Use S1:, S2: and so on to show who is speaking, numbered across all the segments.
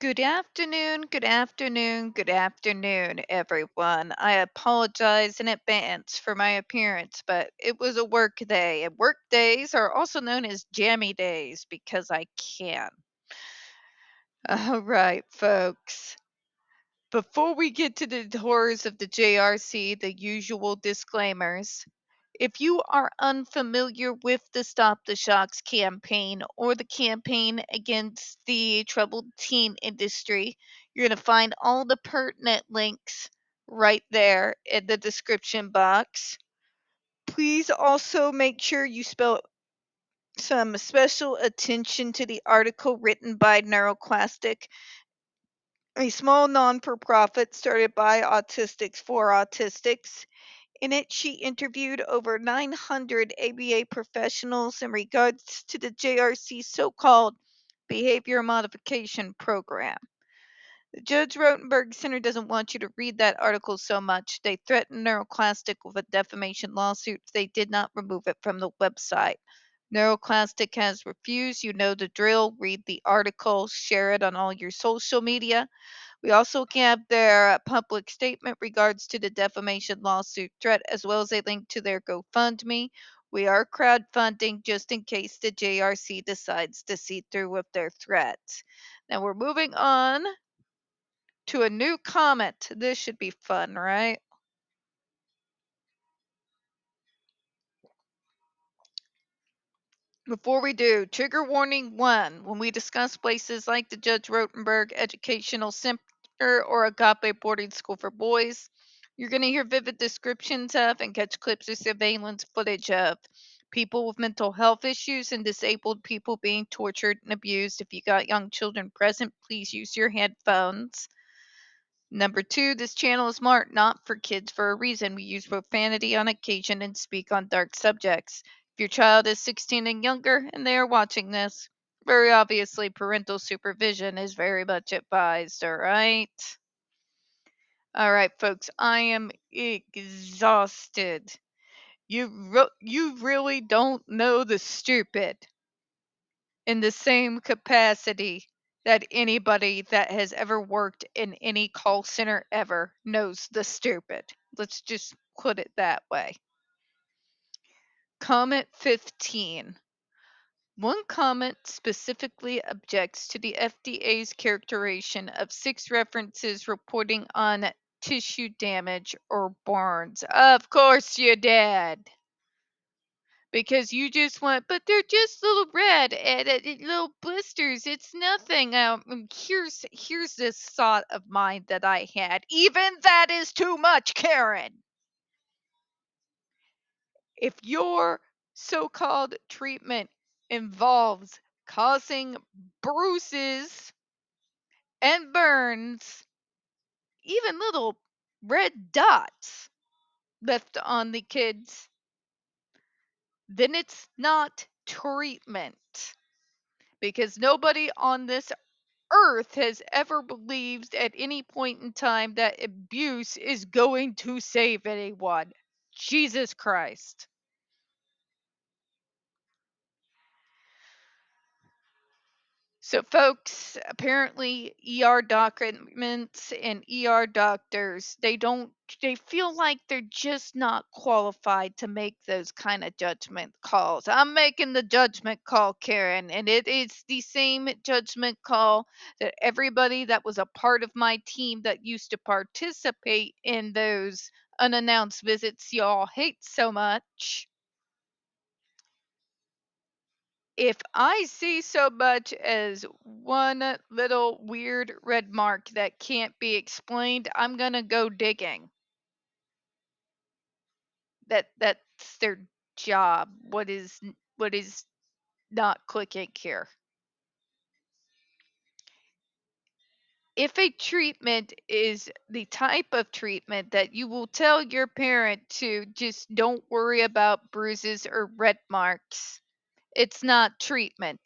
S1: Good afternoon, good afternoon, everyone. I apologize in advance for my appearance, but it was a work day, and work days are also known as jammy days because I can. All right, folks. Before we get to the horrors of the JRC, the usual disclaimers. If you are unfamiliar with the Stop the Shocks campaign or the campaign against the troubled teen industry, you're going to find all the pertinent links right there in the description box. Please also make sure you spell some special attention to the article written by NeuroClastic, a small non-for-profit started by autistics for autistics. In it, she interviewed over 900 ABA professionals in regards to the JRC's so-called behavior modification program. The Judge Rotenberg Center doesn't want you to read that article so much. They threatened NeuroClastic with a defamation lawsuit if they did not remove it from the website. NeuroClastic has refused. You know the drill. Read the article, share it on all your social media. We also have their public statement regards to the defamation lawsuit threat, as well as a link to their GoFundMe. We are crowdfunding just in case the JRC decides to see through with their threats. Now we're moving on to a new comment. This should be fun, right? Before we do, trigger warning 1. When we discuss places like the Judge Rotenberg Educational Center or Agape Boarding School for Boys, you're going to hear vivid descriptions of and catch clips or surveillance footage of people with mental health issues and disabled people being tortured and abused. If you got young children present, please use your headphones. Number 2, this channel is marked not for kids for a reason. We use profanity on occasion and speak on dark subjects. If your child is 16 and younger and they are watching this, very obviously parental supervision is very much advised, all right? All right, folks, I am exhausted. You really don't know the stupid in the same capacity that anybody that has ever worked in any call center ever knows the stupid. Let's just put it that way. Comment 15. One comment specifically objects to the FDA's characterization of 6 references reporting on tissue damage or burns. Of course you did. Because you just went, but they're just little red and little blisters. It's nothing. Here's this thought of mine that I had. Even that is too much, Karen. If your so-called treatment involves causing bruises and burns, even little red dots left on the kids, then it's not treatment. Because nobody on this earth has ever believed at any point in time that abuse is going to save anyone. Jesus Christ. So, folks, apparently ER documents and ER doctors, they feel like they're just not qualified to make those kind of judgment calls. I'm making the judgment call, Karen, and it is the same judgment call that everybody that was a part of my team that used to participate in those unannounced visits y'all hate so much. If I see so much as one little weird red mark that can't be explained, I'm gonna go digging. That's their job. What is not clicking here? If a treatment is the type of treatment that you will tell your parent to just don't worry about bruises or red marks, it's not treatment.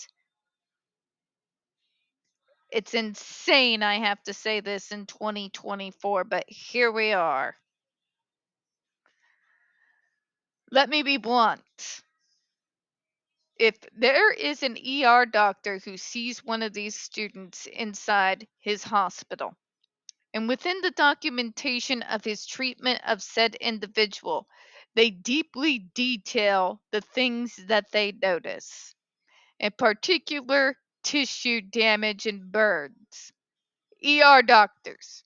S1: It's insane I have to say this in 2024, but here we are. Let me be blunt. If there is an ER doctor who sees one of these students inside his hospital, and within the documentation of his treatment of said individual, they deeply detail the things that they notice, in particular tissue damage and burns. ER doctors,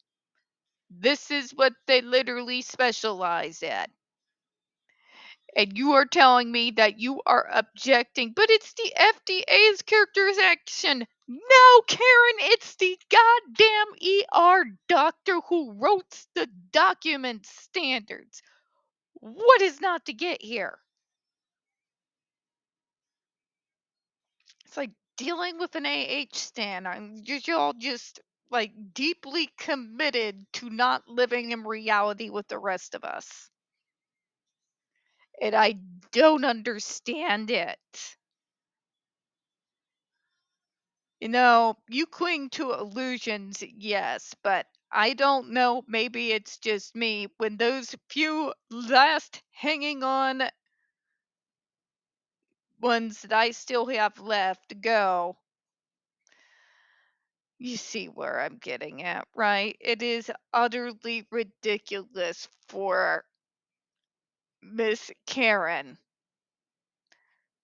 S1: this is what they literally specialize at. And you are telling me that you are objecting, but it's the FDA's characterization. No, Karen, it's the goddamn ER doctor who wrote the document standards. What is not to get here? It's like dealing with an AH stan. You're all just like deeply committed to not living in reality with the rest of us. And I don't understand it. You know, you cling to illusions, yes, but I don't know, maybe it's just me. When those few last hanging on ones that I still have left go, you see where I'm getting at, right? It is utterly ridiculous for Miss Karen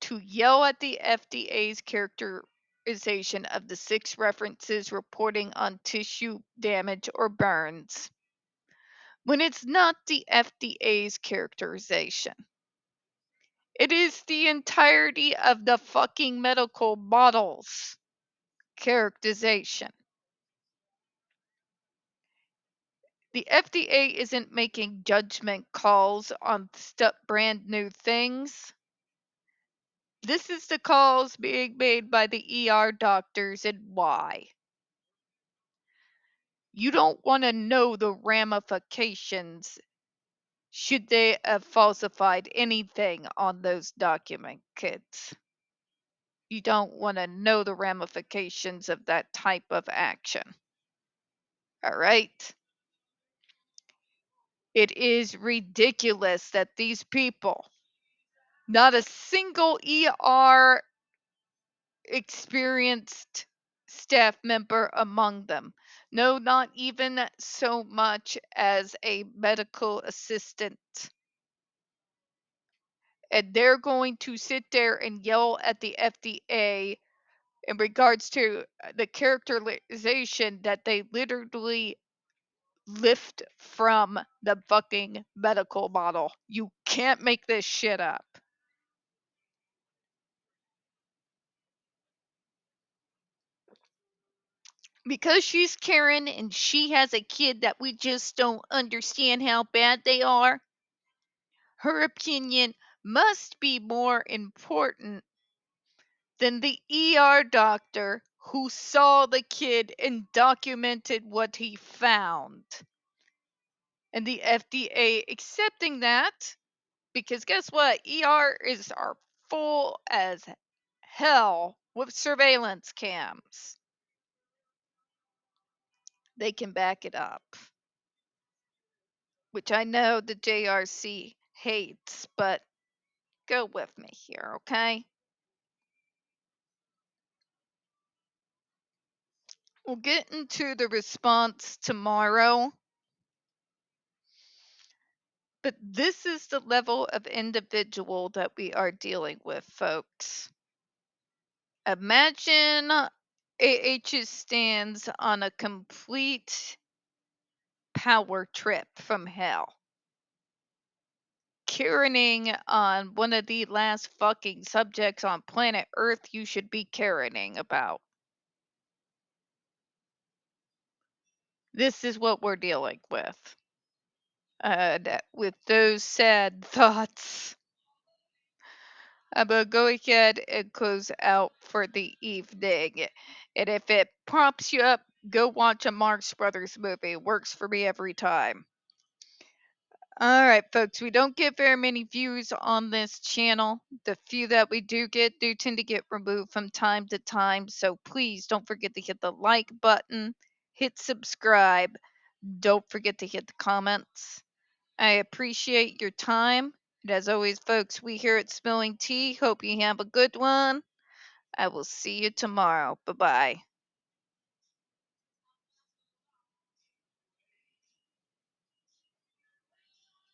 S1: to yell at the FDA's characterization of the 6 references reporting on tissue damage or burns when it's not the FDA's characterization. It is the entirety of the fucking medical bottles characterization. The FDA isn't making judgment calls on brand new things. This is the calls being made by the ER doctors and why. You don't want to know the ramifications should they have falsified anything on those document kits. You don't want to know the ramifications of that type of action. All right? It is ridiculous that these people, not a single ER experienced staff member among them, no, not even so much as a medical assistant. And they're going to sit there and yell at the FDA in regards to the characterization that they literally lift from the fucking medical model. You can't make this shit up. Because she's Karen and she has a kid that we just don't understand how bad they are, her opinion must be more important than the ER doctor who saw the kid and documented what he found. And the FDA accepting that, because guess what? ERs are full as hell with surveillance cams. They can back it up. Which I know the JRC hates, but go with me here, okay? We'll get into the response tomorrow. But this is the level of individual that we are dealing with, folks. Imagine AH's stands on a complete power trip from hell. Karening on one of the last fucking subjects on planet Earth you should be Karening about. This is what we're dealing with. With those sad thoughts, I'm going to go ahead and close out for the evening. And if it prompts you up, go watch a Marx Brothers movie. Works for me every time. All right, folks, we don't get very many views on this channel. The few that we do get do tend to get removed from time to time. So please don't forget to hit the like button, hit subscribe. Don't forget to hit the comments. I appreciate your time. And as always, folks, we here at Spilling Tea hope you have a good one. I will see you tomorrow. Bye bye.